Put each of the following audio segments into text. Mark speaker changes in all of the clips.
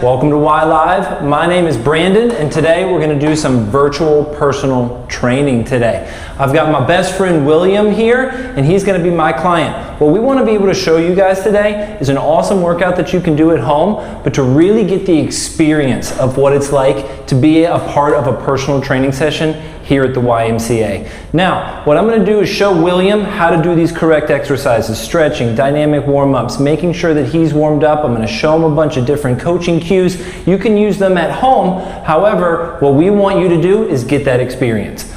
Speaker 1: Welcome to Y Live. My name is Brandon, and today we're going to do some virtual personal training today. I've got my best friend William here, and he's going to be my client. What we want to be able to show you guys today is an awesome workout that you can do at home, but to really get the experience of what it's like to be a part of a personal training session here at the YMCA. Now, what I'm going to do is show William how to do these correct exercises, stretching, dynamic warm-ups, making sure that he's warmed up. I'm going to show him a bunch of different coaching cues. You can use them at home. However, what we want you to do is get that experience.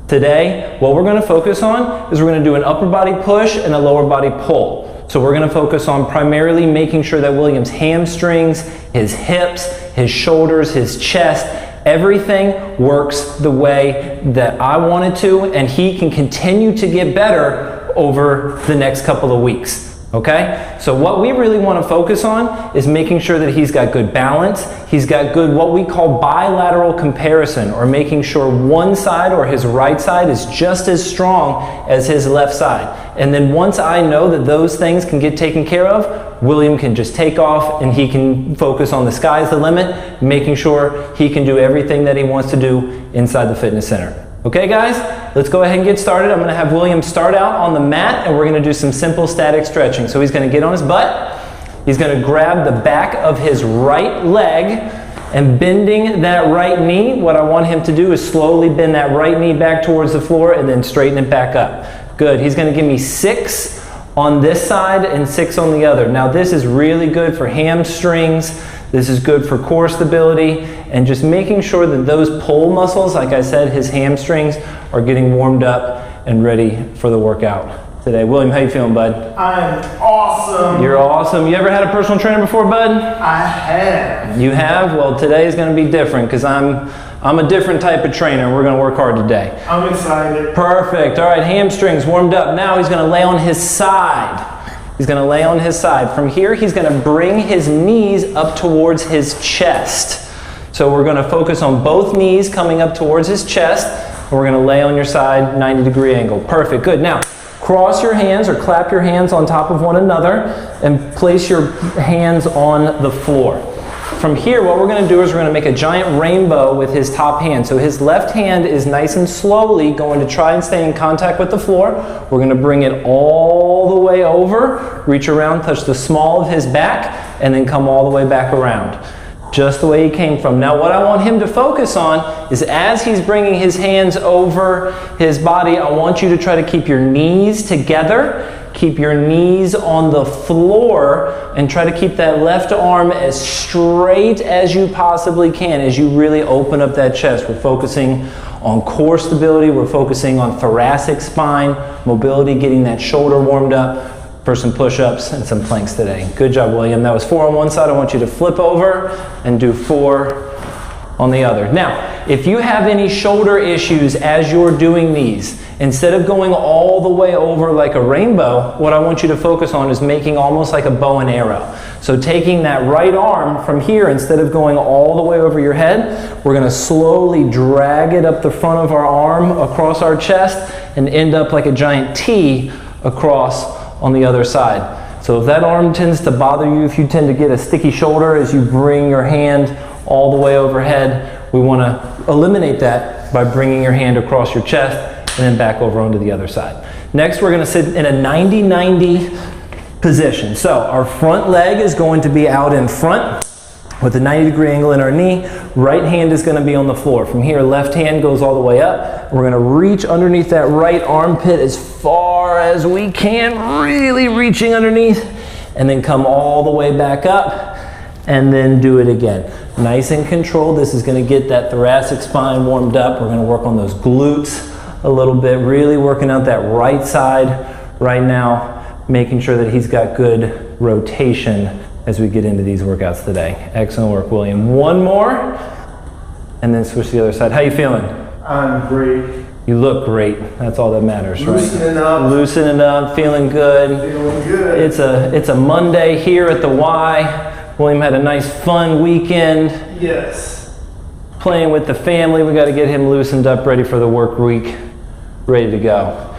Speaker 1: Today, what we're going to focus on is we're going to do an upper body push and a lower body pull. So we're going to focus on primarily making sure that William's hamstrings, his hips, his shoulders, his chest, everything works the way that I want it to, and he can continue to get better over the next couple of weeks. Okay? So what we really want to focus on is making sure that he's got good balance, he's got good what we call bilateral comparison, or making sure one side or his right side is just as strong as his left side. And then once I know that those things can get taken care of, William can just take off and he can focus on the sky's the limit, making sure he can do everything that he wants to do inside the fitness center. Okay guys, let's go ahead and get started. I'm going to have William start out on the mat and we're going to do some simple static stretching. So he's going to get on his butt, he's going to grab the back of his right leg and bending that right knee. What I want him to do is slowly bend that right knee back towards the floor and then straighten it back up. Good, he's going to give me 6 on this side and 6 on the other. Now this is really good for hamstrings. This is good for core stability and just making sure that those pull muscles, like I said, his hamstrings are getting warmed up and ready for the workout today. William, how you feeling, bud?
Speaker 2: I'm awesome.
Speaker 1: You're awesome. You ever had a personal trainer before, bud?
Speaker 2: I have.
Speaker 1: You have? Well, today is going to be different because I'm a different type of trainer. We're going to work hard today.
Speaker 2: I'm excited.
Speaker 1: Perfect. All right, hamstrings warmed up. Now he's going to lay on his side. He's going to lay on his side. From here, he's going to bring his knees up towards his chest. So we're going to focus on both knees coming up towards his chest. And we're going to lay on your side, 90-degree angle. Perfect. Good. Now, cross your hands or clap your hands on top of one another and place your hands on the floor. From here, what we're going to do is we're going to make a giant rainbow with his top hand. So his left hand is nice and slowly going to try and stay in contact with the floor. We're going to bring it all the way over, reach around, touch the small of his back, and then come all the way back around. Just the way he came from. Now what I want him to focus on is as he's bringing his hands over his body, I want you to try to keep your knees together. Keep your knees on the floor and try to keep that left arm as straight as you possibly can as you really open up that chest. We're focusing on core stability, we're focusing on thoracic spine, mobility, getting that shoulder warmed up for some push-ups and some planks today. Good job, William. That was 4 on one side. I want you to flip over and do 4 on the other. Now, if you have any shoulder issues as you're doing these, instead of going all the way over like a rainbow, what I want you to focus on is making almost like a bow and arrow. So taking that right arm from here, instead of going all the way over your head, we're going to slowly drag it up the front of our arm across our chest and end up like a giant T across on the other side. So if that arm tends to bother you, if you tend to get a sticky shoulder as you bring your hand all the way overhead, we want to eliminate that by bringing your hand across your chest and then back over onto the other side. Next, we're going to sit in a 90-90 position. So our front leg is going to be out in front with a 90-degree angle in our knee. Right hand is going to be on the floor. From here, left hand goes all the way up. We're going to reach underneath that right armpit as far as we can, really reaching underneath, and then come all the way back up, and then do it again. Nice and controlled. This is going to get that thoracic spine warmed up. We're going to work on those glutes a little bit, really working out that right side right now, making sure that he's got good rotation as we get into these workouts today. Excellent work, William. One more, and then switch to the other side. How you feeling?
Speaker 2: I'm great.
Speaker 1: You look great. That's all that matters, right?
Speaker 2: Loosening up.
Speaker 1: Loosening up, feeling good.
Speaker 2: Feeling good.
Speaker 1: It's a Monday here at the Y. William had a nice fun weekend.
Speaker 2: Yes.
Speaker 1: Playing with the family. We got to get him loosened up, ready for the work week, ready to go.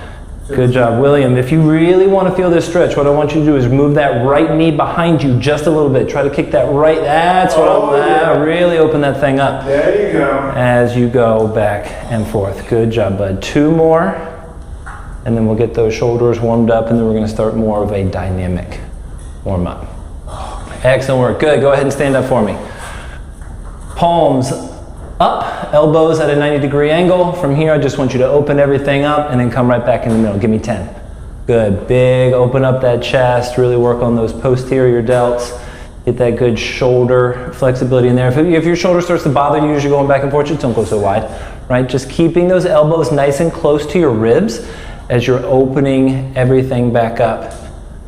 Speaker 1: Good job, William. If you really want to feel this stretch, what I want you to do is move that right knee behind you just a little bit. Try to kick that right, that's what really open that thing up.
Speaker 2: There you go.
Speaker 1: As you go back and forth. Good job, bud. 2 more, and then we'll get those shoulders warmed up, and then we're going to start more of a dynamic warm up. Excellent work. Good. Go ahead and stand up for me. Palms up, elbows at a 90-degree angle. From here, I just want you to open everything up and then come right back in the middle. Give me 10. Good. Big. Open up that chest. Really work on those posterior delts. Get that good shoulder flexibility in there. If your shoulder starts to bother you as you're going back and forth, just don't go so wide, right? Just keeping those elbows nice and close to your ribs as you're opening everything back up,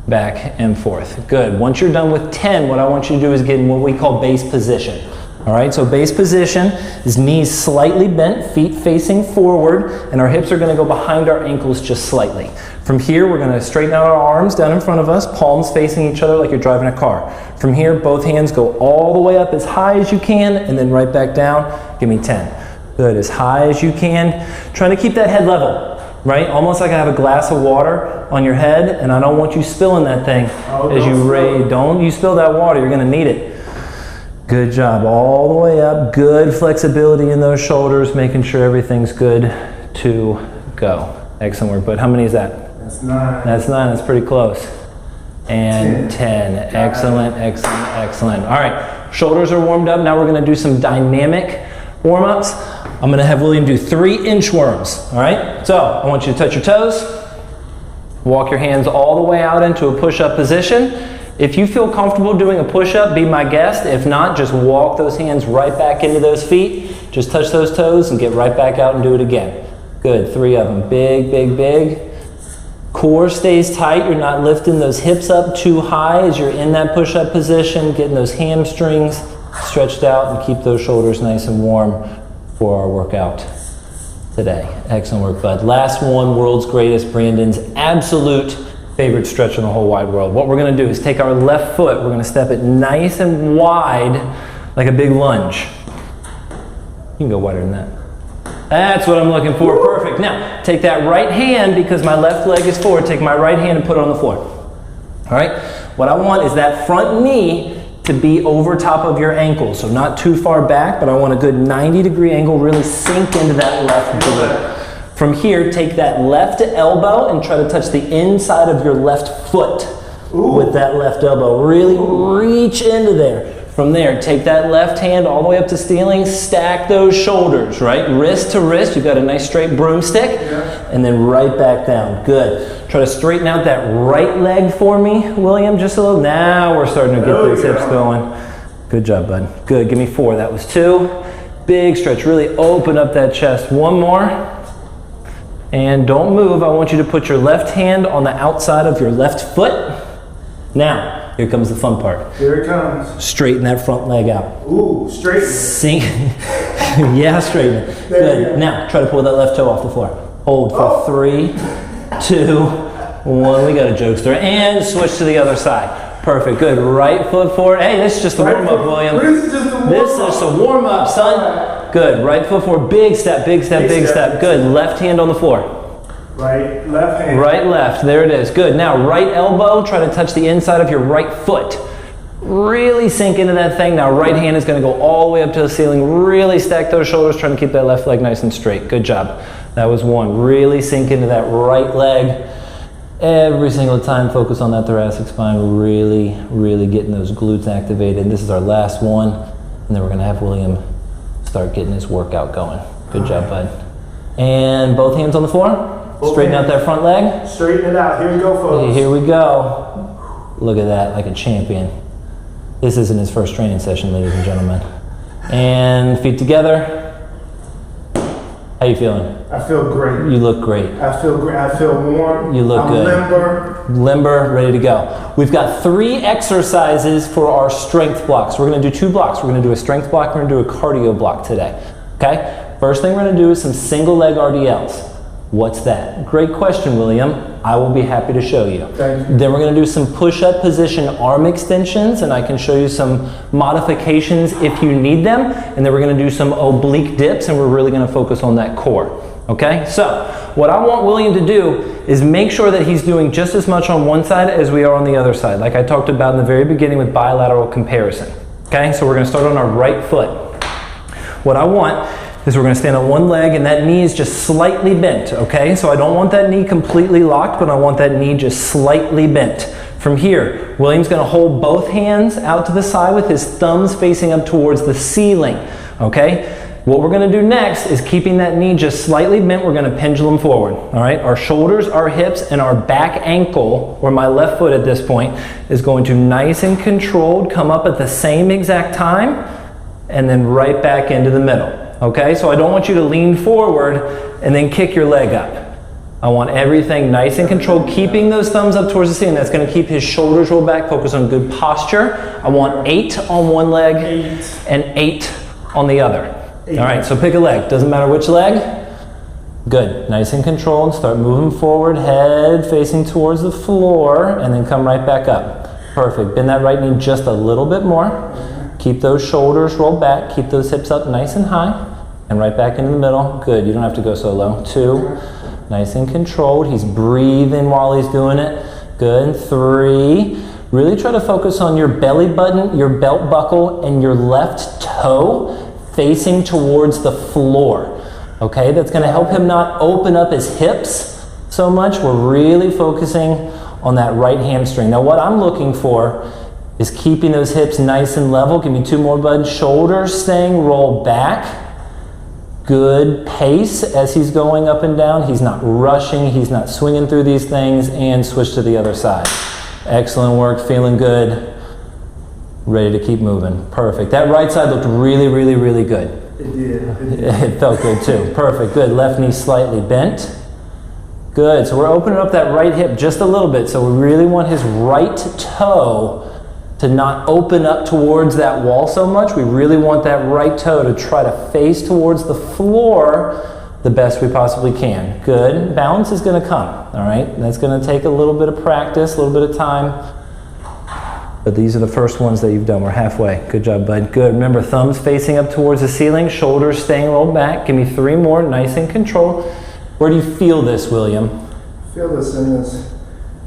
Speaker 1: back and forth. Good. Once you're done with 10, what I want you to do is get in what we call base position. All right, so base position is knees slightly bent, feet facing forward, and our hips are going to go behind our ankles just slightly. From here, we're going to straighten out our arms down in front of us, palms facing each other like you're driving a car. From here, both hands go all the way up as high as you can, and then right back down. Give me 10. Good, as high as you can. Trying to keep that head level, right? Almost like I have a glass of water on your head, and I don't want you spilling that thing as you raise. Don't you spill that water, you're going to need it. Good job, all the way up. Good flexibility in those shoulders, making sure everything's good to go. Excellent work, but how many is that?
Speaker 2: That's 9.
Speaker 1: That's 9, that's pretty close. And 10. Excellent, excellent, excellent. All right, shoulders are warmed up. Now we're gonna do some dynamic warm-ups. I'm gonna have William do 3 inchworms, all right? So I want you to touch your toes, walk your hands all the way out into a push-up position. If you feel comfortable doing a push-up, be my guest. If not, just walk those hands right back into those feet. Just touch those toes and get right back out and do it again. Good, 3 of them. Big, big, big. Core stays tight. You're not lifting those hips up too high as you're in that push-up position, getting those hamstrings stretched out, and keep those shoulders nice and warm for our workout today. Excellent work, bud. Last one, world's greatest, Brandon's absolute favorite stretch in the whole wide world. What we're going to do is take our left foot, we're going to step it nice and wide like a big lunge. You can go wider than that. That's what I'm looking for. Perfect. Now, take that right hand, because my left leg is forward, take my right hand and put it on the floor. All right? What I want is that front knee to be over top of your ankle. So not too far back, but I want a good 90-degree angle, really sink into that left glute. From here, take that left elbow and try to touch the inside of your left foot with that left elbow. Really reach into there. From there, take that left hand all the way up to ceiling, stack those shoulders, right? Wrist to wrist, you've got a nice straight broomstick, and then right back down. Good. Try to straighten out that right leg for me, William, just a little. Now we're starting to get those hips going. Good job, bud. Good, give me 4. That was 2. Big stretch, really open up that chest. 1 more. And don't move. I want you to put your left hand on the outside of your left foot. Now, here comes the fun part.
Speaker 2: Here it comes.
Speaker 1: Straighten that front leg out.
Speaker 2: Ooh, straighten it.
Speaker 1: Sink. Yeah, straighten it. Good. Now, try to pull that left toe off the floor. Hold for 3, 2, 1. We got a jokester. And switch to the other side. Perfect. Good. Right foot forward. Hey, this is just a warm-up, William.
Speaker 2: This is just a warm-up.
Speaker 1: This is just a warm-up, son. Good. Right foot forward. Big step, big step, big step. Good. Left hand on the floor.
Speaker 2: Right, left hand.
Speaker 1: Right, left. There it is. Good. Now, right elbow. Try to touch the inside of your right foot. Really sink into that thing. Now, right hand is going to go all the way up to the ceiling. Really stack those shoulders, trying to keep that left leg nice and straight. Good job. That was 1. Really sink into that right leg. Every single time, focus on that thoracic spine. Really, really getting those glutes activated. This is our last one. And then we're going to have William start getting his workout going. Good job, bud. And both hands on the floor. Straighten out that front leg.
Speaker 2: Straighten it out. Here we go, folks.
Speaker 1: Here we go. Look at that, like a champion. This isn't his first training session, ladies and gentlemen. And feet together. How you feeling?
Speaker 2: I feel great.
Speaker 1: You look great.
Speaker 2: I feel great. I feel warm.
Speaker 1: You look good.
Speaker 2: Limber.
Speaker 1: Limber, ready to go. We've got 3 exercises for our strength blocks. We're going to do 2 blocks. We're going to do a strength block. We're going to do a cardio block today. Okay? First thing we're going to do is some single leg RDLs. What's that? Great question, William. I will be happy to show you.
Speaker 2: Thank you.
Speaker 1: Then we're going to do some push-up position arm extensions, and I can show you some modifications if you need them. And then we're going to do some oblique dips, and we're really going to focus on that core. Okay? So, what I want William to do is make sure that he's doing just as much on one side as we are on the other side, like I talked about in the very beginning with bilateral comparison. Okay, so we're going to start on our right foot. What I want is we're going to stand on one leg and that knee is just slightly bent, okay? So I don't want that knee completely locked, but I want that knee just slightly bent. From here, William's going to hold both hands out to the side with his thumbs facing up towards the ceiling, okay? What we're going to do next is keeping that knee just slightly bent, we're going to pendulum forward, all right? Our shoulders, our hips, and our back ankle, or my left foot at this point, is going to nice and controlled come up at the same exact time and then right back into the middle, okay? So I don't want you to lean forward and then kick your leg up. I want everything nice and controlled, keeping those thumbs up towards the ceiling. That's going to keep his shoulders rolled back, focus on good posture. I want 8 on one leg and 8 on the other. All right, so pick a leg. Doesn't matter which leg. Good. Nice and controlled. Start moving forward, head facing towards the floor, and then come right back up. Perfect. Bend that right knee just a little bit more. Keep those shoulders rolled back. Keep those hips up nice and high. And right back into the middle. Good. You don't have to go so low. 2. Nice and controlled. He's breathing while he's doing it. Good. 3. Really try to focus on your belly button, your belt buckle, and your left toe facing towards the floor. Okay, that's going to help him not open up his hips so much. We're really focusing on that right hamstring. Now what I'm looking for is keeping those hips nice and level. Give me 2 more, bud. Shoulders staying rolled back. Good pace as he's going up and down. He's not rushing, he's not swinging through these things, and switch to the other side. Excellent work, feeling good. Ready to keep moving. Perfect. That right side looked really, really, really good.
Speaker 2: It did.
Speaker 1: It felt good too. Perfect. Good. Left knee slightly bent. Good. So we're opening up that right hip just a little bit. So we really want his right toe to not open up towards that wall so much. We really want that right toe to try to face towards the floor the best we possibly can. Good. Balance is going to come. All right. That's going to take a little bit of practice, a little bit of time. But these are the first ones that you've done. We're halfway. Good job, bud. Good. Remember, thumbs facing up towards the ceiling, shoulders staying rolled back. Give me 3 more, nice and controlled. Where do you feel this, William?
Speaker 2: I feel this in this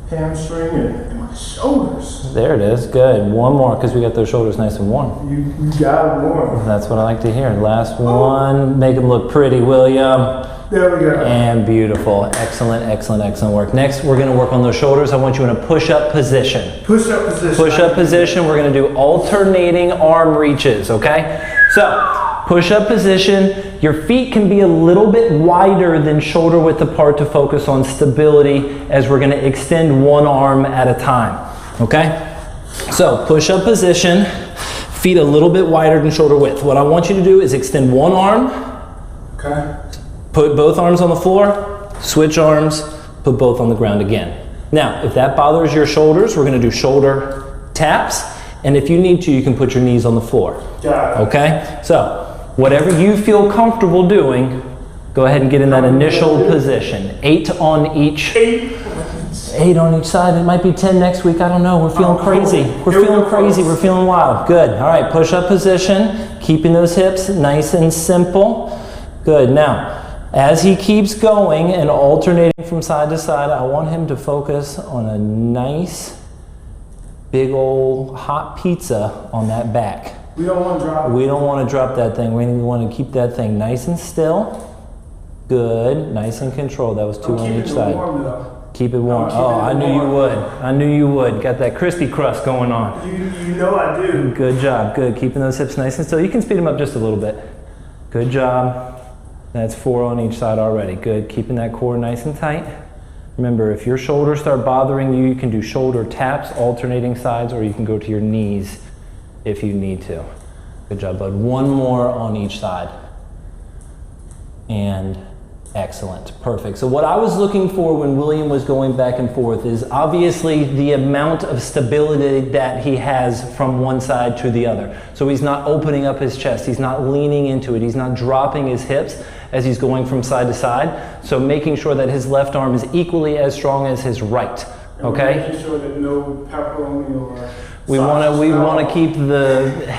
Speaker 2: hamstring and my shoulders.
Speaker 1: There it is. Good. 1 more, because we got those shoulders nice and warm.
Speaker 2: You got it warm.
Speaker 1: That's what I like to hear. Last one. Make them look pretty, William.
Speaker 2: There we go.
Speaker 1: And beautiful. Excellent, excellent, excellent work. Next, we're going to work on those shoulders. I want you in a push-up position.
Speaker 2: Push-up position.
Speaker 1: Push-up position. We're going to do alternating arm reaches, okay? So, push-up position. Your feet can be a little bit wider than shoulder width apart to focus on stability as we're going to extend one arm at a time, okay? So, push-up position. Feet a little bit wider than shoulder width. What I want you to do is extend one arm.
Speaker 2: Okay.
Speaker 1: Put both arms on the floor, switch arms, put both on the ground again. Now, if that bothers your shoulders, we're going to do shoulder taps, and if you need to, you can put your knees on the floor.
Speaker 2: Got it.
Speaker 1: Okay? So, whatever you feel comfortable doing, go ahead and get in that initial position. 8 on each. 8 on each side. It might be 10 next week. I don't know. We're feeling crazy. We're feeling crazy. We're feeling wild. Good. All right, push-up position. Keeping those hips nice and simple. Good. Now, as he keeps going and alternating from side to side, I want him to focus on a nice, big old hot pizza on that back.
Speaker 2: We don't want to drop it.
Speaker 1: We don't want to drop that thing. We want to keep that thing nice and still. Good. Nice and controlled. That was 2 on each side. Keep it warm. Oh, I knew you would. I knew you would. Got that crispy crust going on.
Speaker 2: You know I do.
Speaker 1: Good job. Good. Keeping those hips nice and still. You can speed them up just a little bit. Good job. That's 4 on each side already. Good. Keeping that core nice and tight. Remember, if your shoulders start bothering you, you can do shoulder taps, alternating sides, or you can go to your knees if you need to. Good job, bud. 1 more on each side. And excellent. Perfect. So what I was looking for when William was going back and forth is obviously the amount of stability that he has from one side to the other. So he's not opening up his chest. He's not leaning into it. He's not dropping his hips as he's going from side to side. So making sure that his left arm is equally as strong as his right. Okay?
Speaker 2: Making sure that no pepperoni or
Speaker 1: we want to keep the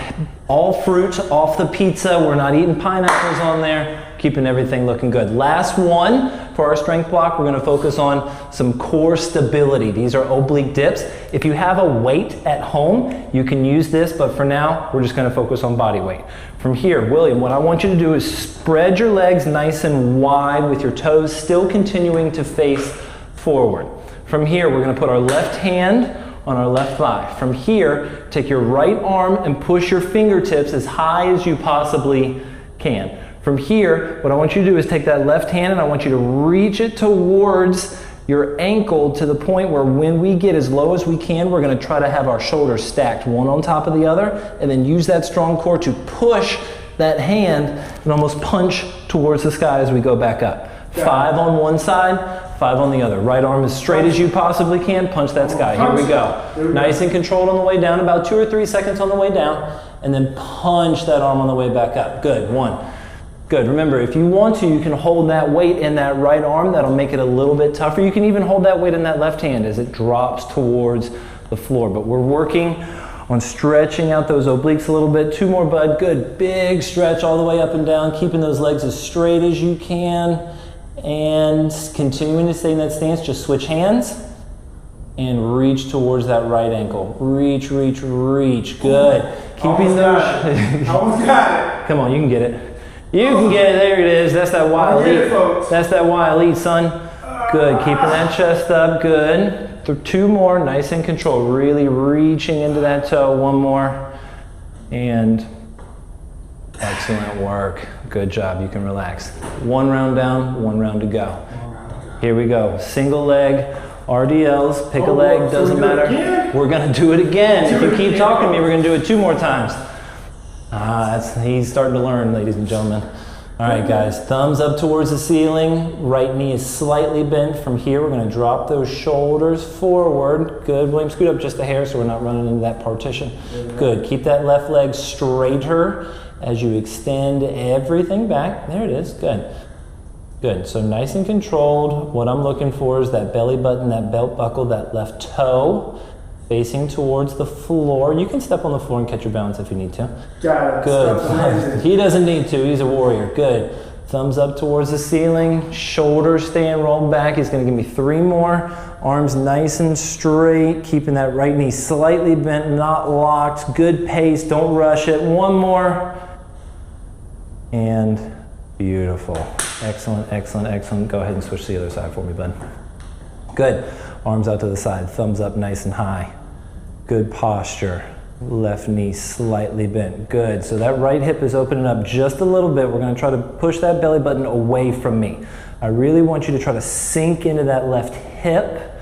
Speaker 1: All fruit off the pizza. We're not eating pineapples on there. Keeping everything looking good. Last one for our strength block, we're gonna focus on some core stability. These are oblique dips. If you have a weight at home, you can use this, but for now, we're just gonna focus on body weight. From here, William, what I want you to do is spread your legs nice and wide with your toes still continuing to face forward. From here, we're gonna put our left hand on our left thigh. From here, take your right arm and push your fingertips as high as you possibly can. From here, what I want you to do is take that left hand and I want you to reach it towards your ankle to the point where when we get as low as we can, we're gonna try to have our shoulders stacked one on top of the other, and then use that strong core to push that hand and almost punch towards the sky as we go back up. 5 on one side, 5 on the other. Right arm as straight as you possibly can, punch that sky. Here we go. Nice and controlled on the way down, about 2 or 3 seconds on the way down, and then punch that arm on the way back up. Good, 1. Good, remember if you want to, you can hold that weight in that right arm, that'll make it a little bit tougher. You can even hold that weight in that left hand as it drops towards the floor, but we're working on stretching out those obliques a little bit. 2 more, bud, good, big stretch all the way up and down, keeping those legs as straight as you can, and continuing to stay in that stance, just switch hands, and reach towards that right ankle. Reach, reach, reach, good. Keeping those,
Speaker 2: Almost got it.
Speaker 1: Come on, you can get it. You can get it, there it is. That's that Y elite. That's that Y elite, son. Good, keeping that chest up, good. 2 more, nice and controlled. Really reaching into that toe, 1 more. And excellent work. Good job, you can relax. 1 round down, 1 round to go. Here we go, single leg, RDLs, pick a leg, doesn't matter. We're gonna do it again. If you keep talking to me, we're gonna do it 2 more times. He's starting to learn, ladies and gentlemen. All right, guys, thumbs up towards the ceiling. Right knee is slightly bent. From here, we're gonna drop those shoulders forward. Good, William, scoot up just a hair so we're not running into that partition. Good, keep that left leg straighter as you extend everything back. There it is, good. Good, so nice and controlled. What I'm looking for is that belly button, that belt buckle, that left toe facing towards the floor. You can step on the floor and catch your balance if you need to.
Speaker 2: Got it.
Speaker 1: Good. He doesn't need to, he's a warrior. Good. Thumbs up towards the ceiling, shoulders staying rolled back. He's gonna give me 3 more. Arms nice and straight, keeping that right knee slightly bent, not locked. Good pace, don't rush it. 1 more. And beautiful. Excellent, excellent, excellent. Go ahead and switch to the other side for me, bud. Good. Arms out to the side, thumbs up nice and high. Good posture. Left knee slightly bent. Good. So that right hip is opening up just a little bit. We're going to try to push that belly button away from me. I really want you to try to sink into that left hip.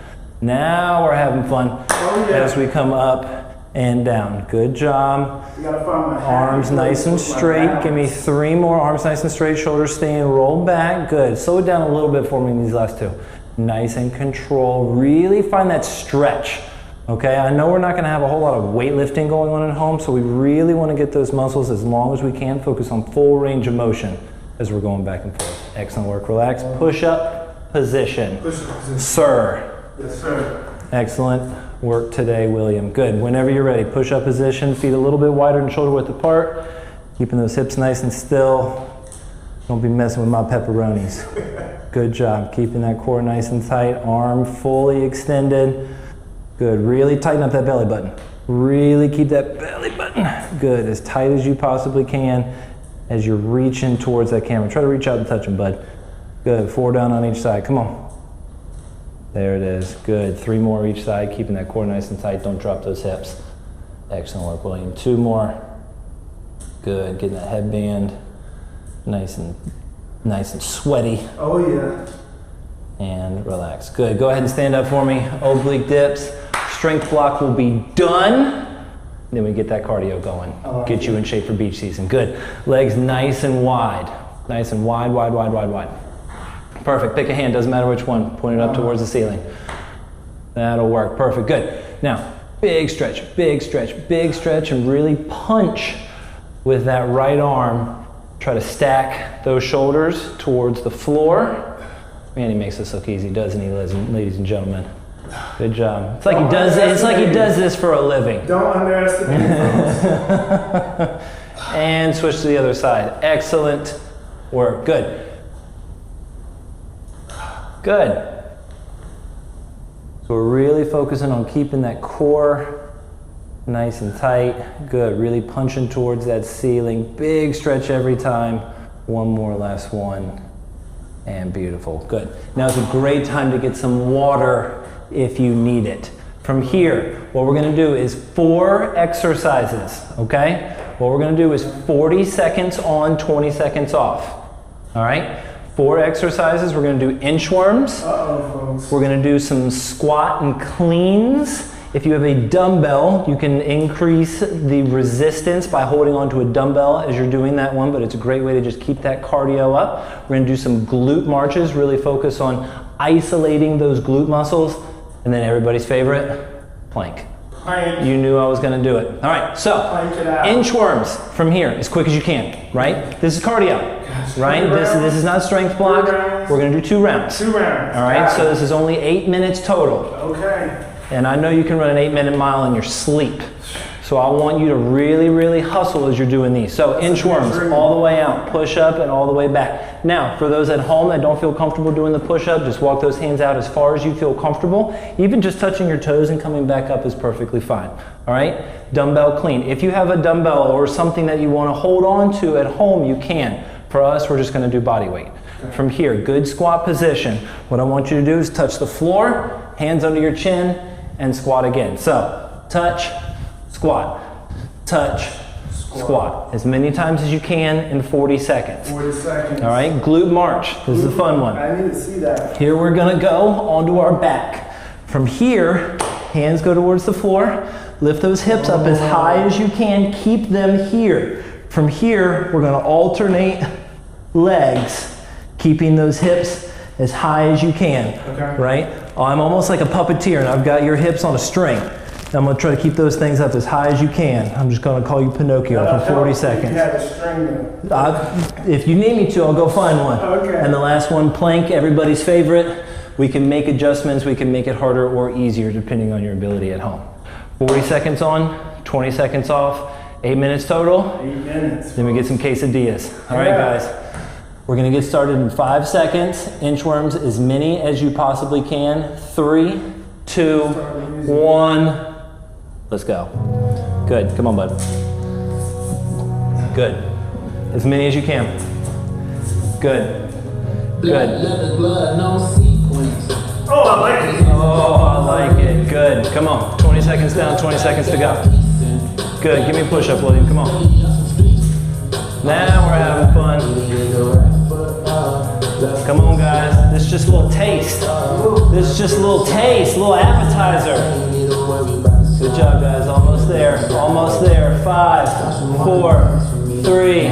Speaker 1: Now we're having fun as we come up and down. Good job. Arms nice and straight. Give me 3 more. Arms nice and straight. Shoulders staying rolled back. Good. Slow it down a little bit for me in these last 2. Nice and controlled. Really find that stretch. Okay, I know we're not going to have a whole lot of weightlifting going on at home, so we really want to get those muscles as long as we can. Focus on full range of motion as we're going back and forth. Excellent work. Relax. Push up position. Sir.
Speaker 2: Yes, sir.
Speaker 1: Excellent work today, William. Good. Whenever you're ready, push up position. Feet a little bit wider and shoulder width apart. Keeping those hips nice and still. Don't be messing with my pepperonis. Good job. Keeping that core nice and tight. Arm fully extended. Good. Really tighten up that belly button. Really keep that belly button good, as tight as you possibly can as you're reaching towards that camera. Try to reach out and touch them, bud. Good. 4 down on each side. Come on. There it is. Good. 3 more each side. Keeping that core nice and tight. Don't drop those hips. Excellent work, William. 2 more. Good. Getting that headband nice and sweaty.
Speaker 2: Oh yeah.
Speaker 1: And relax. Good. Go ahead and stand up for me. Oblique dips. Strength block will be done. Then we get that cardio going. Get you in shape for beach season. Good. Legs nice and wide. Nice and wide, wide, wide, wide, wide. Perfect. Pick a hand. Doesn't matter which one. Point it up towards the ceiling. That'll work. Perfect. Good. Now, big stretch, and really punch with that right arm. Try to stack those shoulders towards the floor. Man, he makes this look easy, doesn't he, ladies and gentlemen? Good job. It's like he does this for a living.
Speaker 2: Don't underestimate those.
Speaker 1: And switch to the other side. Excellent work. Good. Good. So we're really focusing on keeping that core nice and tight. Good. Really punching towards that ceiling. Big stretch every time. One more, last one. And beautiful. Good. Now it's a great time to get some water if you need it. From here, what we're going to do is 4 exercises, okay? What we're going to do is 40 seconds on, 20 seconds off. All right? 4 exercises. We're going to do inchworms. We're going to do some squat and cleans. If you have a dumbbell, you can increase the resistance by holding onto a dumbbell as you're doing that one, but it's a great way to just keep that cardio up. We're going to do some glute marches, really focus on isolating those glute muscles, and then everybody's favorite, plank.
Speaker 2: Plank.
Speaker 1: You knew I was going to do it. All right, so inchworms from here as quick as you can, right? This is cardio. Right? This is not strength block. We're going to do 2 rounds.
Speaker 2: 2 rounds.
Speaker 1: All right, so this is only 8 minutes total.
Speaker 2: Okay.
Speaker 1: And I know you can run an 8-minute mile in your sleep. So I want you to really, really hustle as you're doing these. So inchworms all the way out, push up and all the way back. Now, for those at home that don't feel comfortable doing the push up, just walk those hands out as far as you feel comfortable. Even just touching your toes and coming back up is perfectly fine. All right? Dumbbell clean. If you have a dumbbell or something that you want to hold on to at home, you can. For us, we're just going to do body weight. From here, good squat position. What I want you to do is touch the floor, hands under your chin, and squat again. So, touch, squat, touch, squat. As many times as you can in 40 seconds.
Speaker 2: 40 seconds.
Speaker 1: All right, glute march. This is a fun one.
Speaker 2: I need to see that.
Speaker 1: Here we're gonna go onto our back. From here, hands go towards the floor. Lift those hips up as high as you can. Keep them here. From here, we're gonna alternate legs, keeping those hips as high as you can, right? I'm almost like a puppeteer and I've got your hips on a string. I'm gonna try to keep those things up as high as you can. I'm just gonna call you Pinocchio for 40 seconds.
Speaker 2: You have a string though.
Speaker 1: If you need me to, I'll go find one.
Speaker 2: Okay.
Speaker 1: And the last one, plank, everybody's favorite. We can make adjustments, we can make it harder or easier depending on your ability at home. 40 seconds on, 20 seconds off, 8 minutes total.
Speaker 2: 8 minutes.
Speaker 1: Then we get some quesadillas. All right, guys. We're gonna get started in 5 seconds. Inchworms, as many as you possibly can. 3, 2, 1. Let's go. Good, come on, bud. Good. As many as you can. Good. Good.
Speaker 2: Oh, I like it.
Speaker 1: Oh, I like it. Good. Come on. 20 seconds down, 20 seconds to go. Good. Give me a push-up, William. Come on. Now we're having fun. Come on, guys. This is just a little taste. This is just a little taste, a little appetizer. Good job, guys. Almost there. Almost there. 5, 4, 3,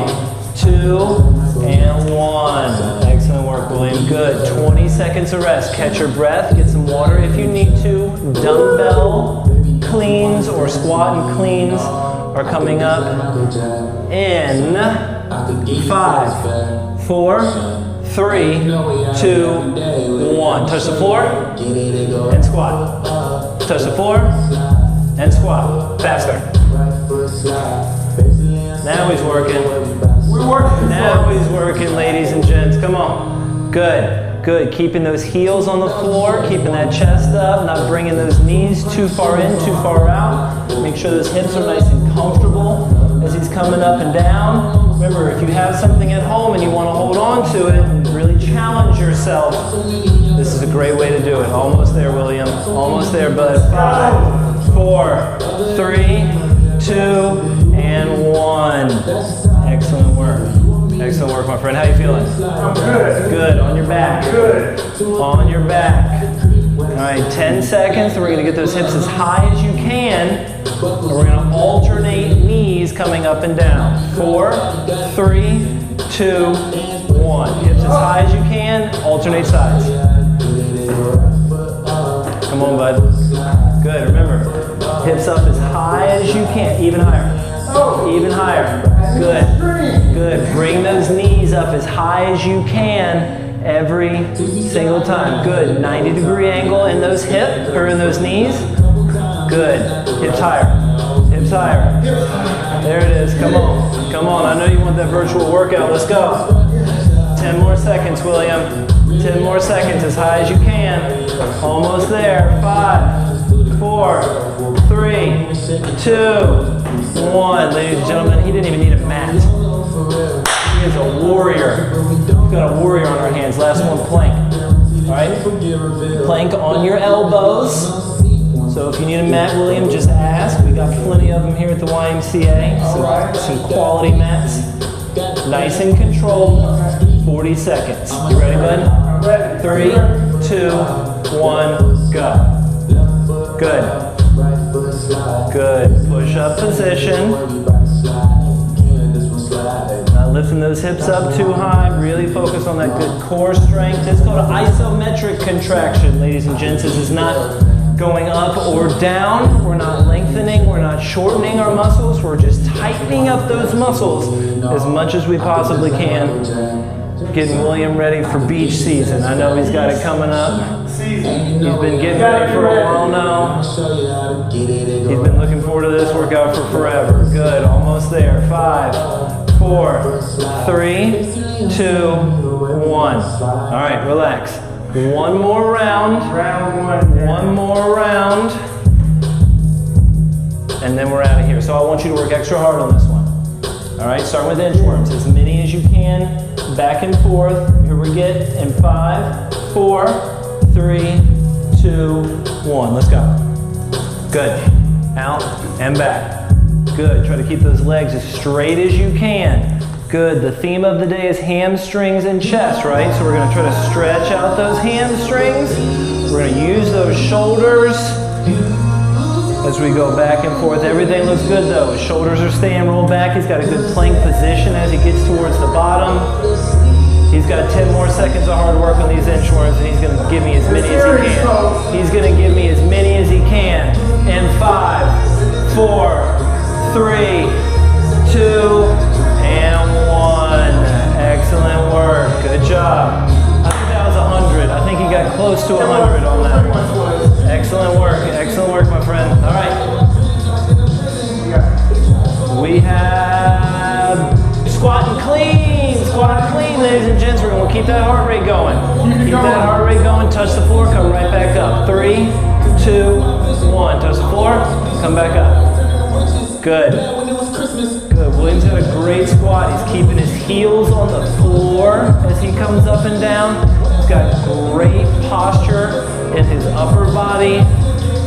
Speaker 1: 2, and 1. Excellent work, William. Good. 20 seconds of rest. Catch your breath. Get some water if you need to. Dumbbell cleans or squat and cleans are coming up in 5, 4, 3, 2, 1. Touch the floor and squat. Touch the floor and squat. Faster. Now he's working.
Speaker 2: We're working.
Speaker 1: Now he's working, ladies and gents. Come on. Good. Good. Keeping those heels on the floor, keeping that chest up, not bringing those knees too far in, too far out. Make sure those hips are nice and comfortable as he's coming up and down. Remember, if you have something at home and you want to hold on to it and really challenge yourself, this is a great way to do it. Almost there, William. Almost there, bud. 5, 4, 3, 2, and 1. Excellent work. Excellent work, my friend. How you feeling?
Speaker 2: I'm good.
Speaker 1: Good. On your back.
Speaker 2: Good.
Speaker 1: On your back. All right, 10 seconds. We're going to get those hips as high as you can. And we're going to alternate knees coming up and down. 4, 3, 2, 1. Hips as high as you can. Alternate sides. Come on, bud. Good. Remember, hips up as high as you can. Even higher. Even higher. Good. Good. Bring those knees up as high as you can every single time. Good. 90-degree angle in those hips or in those knees. Good. Hips higher. Hips higher. There it is. Come on. Come on. I know you want that virtual workout. Let's go. 10 more seconds, William. 10 more seconds, as high as you can. Almost there. 5, 4, 3, 2, 1. Ladies and gentlemen, he didn't even need a mat. He is a warrior. We've got a warrior on our hands. Last one, plank. All right? Plank on your elbows. So if you need a mat, William, just ask. We got plenty of them here at the YMCA. Some quality mats. Nice and controlled. 40 seconds. You ready, bud? 3, 2, 1, go. Good. Good. Push up position. Not lifting those hips up too high. Really focus on that good core strength. It's called an isometric contraction, ladies and gents. This is not going up or down. We're not lengthening. We're not shortening our muscles. We're just tightening up those muscles as much as we possibly can. Getting William ready for beach season. I know he's got it coming up. He's been getting ready for a while now. He's been looking forward to this workout for forever. Good, almost there. 5, 4, 3, 2, 1. All right, relax. One more round. One more round. And then we're out of here. So I want you to work extra hard on this one. All right, start with inchworms. As many as you can. Back and forth. Here we get in 5, 4, 3, 2, 1. Let's go. Good. Out and back. Good. Try to keep those legs as straight as you can. Good. The theme of the day is hamstrings and chest, right? So we're going to try to stretch out those hamstrings. We're going to use those shoulders as we go back and forth. Everything looks good though. His shoulders are staying rolled back. He's got a good plank position as he gets towards the bottom. He's got 10 more seconds of hard work on these inchworms, and he's going to give me as many as he can. He's going to give me as many as he can. In 5, 4, 3, 2, and 1. Excellent work. Good job. I think that was 100. I think he got close to 100 on that one. Excellent work. Excellent work, my friend. All right. We have squat and clean. Squat and clean, ladies and gents. We're going to keep that heart rate going. Keep that heart rate going. Touch the floor. Come right back up. 3, 2, 1. Touch the floor. Come back up. Good. Good. William's got a great squat. He's keeping his heels on the floor as he comes up and down. He's got great posture in his upper body.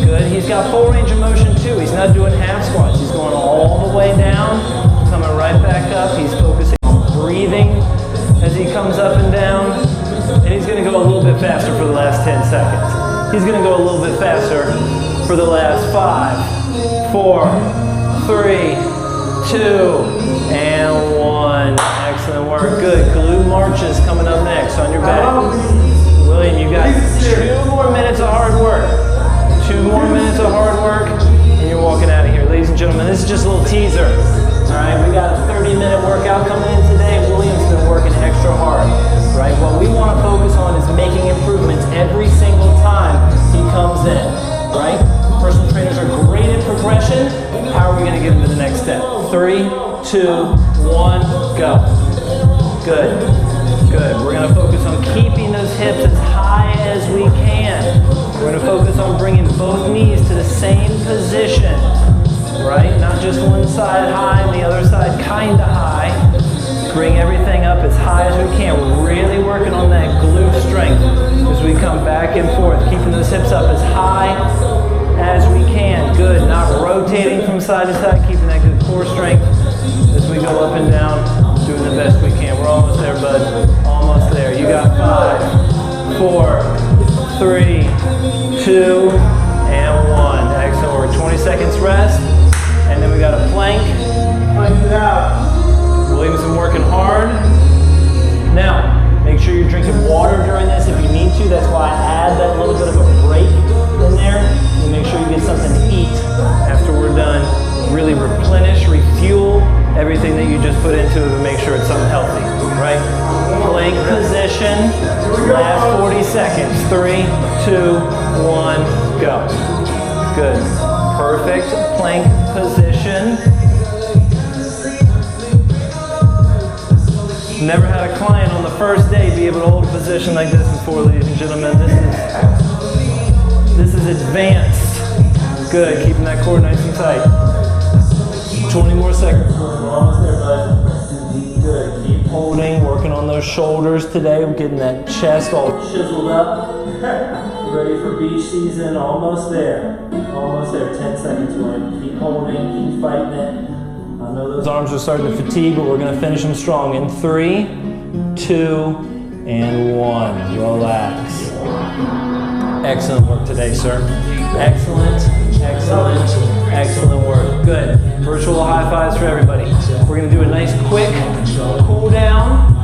Speaker 1: Good. He's got full range of motion too. He's not doing half squats. He's going all the way down, coming right back up. He's focusing on breathing as he comes up and down. And he's going to go a little bit faster for the last 10 seconds. He's going to go a little bit faster for the last 5, 4, 3, 2, and 1. Excellent work. Good. Glute Marches coming up next on your back. William, you got 2 more minutes of hard work. 2 more minutes of hard work, and you're walking out of here. Ladies and gentlemen, this is just a little teaser. All right, we got a 30-minute workout coming in today. William's been working extra hard. Right? What we want to focus on is making improvements every single time he comes in. Right? Personal trainers are great at progression. How are we going to get him to the next step? 3, 2, 1, go. Good. Good. We're going to focus on keeping those hips as high as we can. We're going to focus on bringing both knees to the same position. Right? Not just one side high and the other side kind of high. Bring everything up as high as we can. We're really working on that glute strength as we come back and forth, keeping those hips up as high as we can. Good. Not rotating from side to side, keeping that good core strength as we go up and down, doing the best we can. We're almost there, bud. Almost there. You got 5, 4, 3, 2, and 1. Excellent work. 20 seconds rest. And then we got a plank. Plank it out. William's been working hard. Now, make sure you're drinking water during this if you need to. That's why I add that little bit of a break in there. And make sure you get something to eat after we're done. Really replenish, refuel everything that you just put into it and make sure it's something healthy, right? Plank position, last 40 seconds. 3, 2, 1, go. Good. Perfect plank position. Never had a client on the first day be able to hold a position like this before, ladies and gentlemen. This is advanced. Good, keeping that core nice and tight. 20 more seconds. Almost there, bud. Good, keep holding, working on those shoulders today. We're getting that chest all chiseled up. Ready for beach season, almost there. Almost there, 10 seconds, William. Keep holding, keep fighting it. I know those arms are starting to fatigue, but we're gonna finish them strong in 3, 2, and 1. Relax. Excellent work today, sir. Excellent, excellent, excellent work. Good. Virtual high fives for everybody. We're gonna do a nice quick cool down,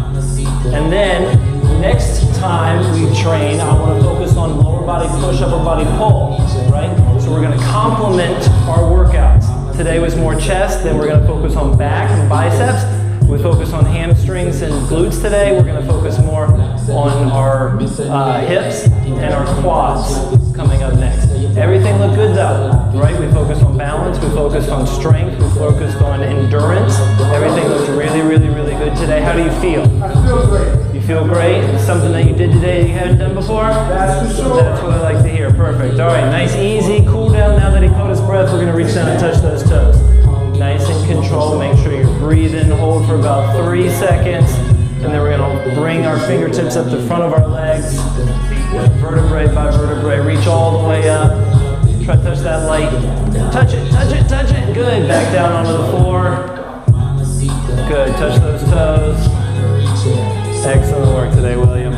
Speaker 1: and then next time we train, I want to focus on lower body push, upper body pull, right? So we're going to complement our workouts. Today was more chest, then we're going to focus on back and biceps. We focus on hamstrings and glutes today. We're going to focus more on our hips and our quads coming up next. Everything looked good though, right? We focused on balance, we focused on strength, we focused on endurance. Everything looked really, really, really good today. How do you feel?
Speaker 2: I feel great.
Speaker 1: You feel great? It's something that you did today that you hadn't done before?
Speaker 2: That's for sure.
Speaker 1: That's what I like to hear. Perfect. All right, nice, easy, cool down. Now that he caught his breath, we're going to reach down and touch those toes. Nice and controlled. Make sure you're breathing. Hold for about 3 seconds. And then we're going to bring our fingertips up the front of our legs. Vertebrae by vertebrae. Reach all the way up. Try to touch that light. Touch it, touch it, touch it. Good. Back down onto the floor. Good. Touch those toes. Excellent work today, William.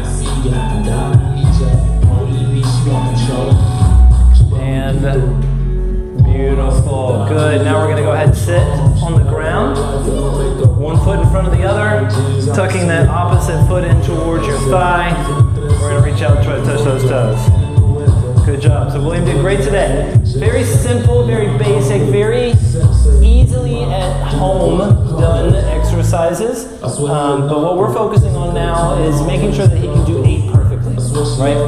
Speaker 1: And beautiful. Good. Now we're going to go ahead and sit on the ground. One foot in front of the other. Tucking that opposite foot in towards your thigh. We're going to reach out and try to touch those toes. Good job. So William did great today. Very simple, very basic, very easily at home done exercises. But what we're focusing on now is making sure that he can do 8 perfectly, right?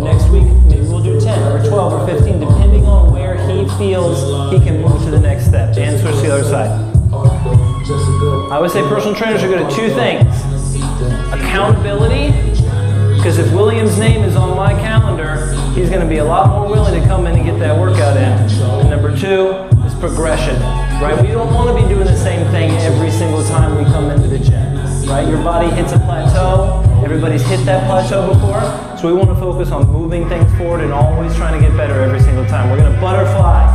Speaker 1: Next week, maybe we'll do 10 or 12 or 15, depending on where he feels he can move to the next step. And switch to the other side. I always say personal trainers are good at 2 things. Accountability, because if William's name is on my calendar, he's going to be a lot more willing to come in and get that workout in. And number 2 is progression, right? We don't want to be doing the same thing every single time we come into the gym, right? Your body hits a plateau. Everybody's hit that plateau before. So we want to focus on moving things forward and always trying to get better every single time. We're going to butterfly.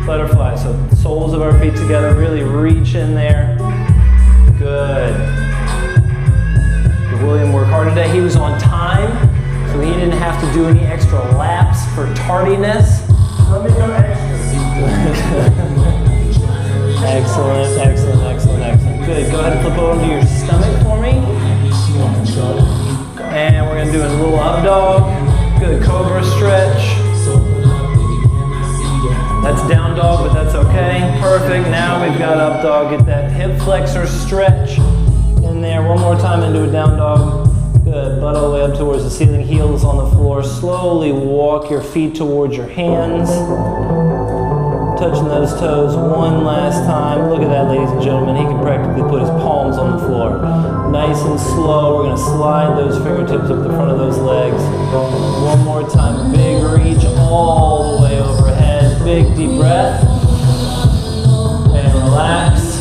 Speaker 1: Butterfly. So the soles of our feet together, really reach in there. Good. William worked hard today. He was on time, so he didn't have to do any extra laps for tardiness.
Speaker 2: Let me go extra.
Speaker 1: Excellent, excellent, excellent, excellent. Good. Go ahead and flip over to your stomach for me. And we're going to do a little up dog. Good. Cobra stretch. That's down dog, but that's okay. Perfect. Now we've got up dog. Get that hip flexor stretch in there. One more time into a down dog. Good. Butt all the way up towards the ceiling. Heels on the floor. Slowly walk your feet towards your hands. Touching those toes one last time. Look at that, ladies and gentlemen. He can practically put his palms on the floor. Nice and slow. We're going to slide those fingertips up the front of those legs. One more time. Big reach all the way overhead. Big deep breath. And relax.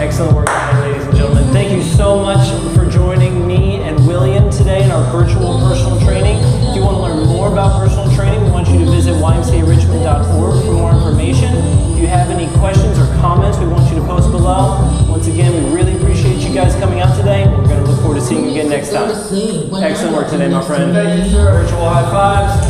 Speaker 1: Excellent work today, ladies and gentlemen. Thank you so much for joining me and William today in our virtual personal training. If you want to learn more about personal training, we want you to visit YMCARichmond.org for more information. If you have any questions or comments, we want you to post below. Once again, we really appreciate you guys coming out today. We're going to look forward to seeing you again next time. Excellent work today, my friend.
Speaker 2: Thank you, sir.
Speaker 1: Virtual high fives.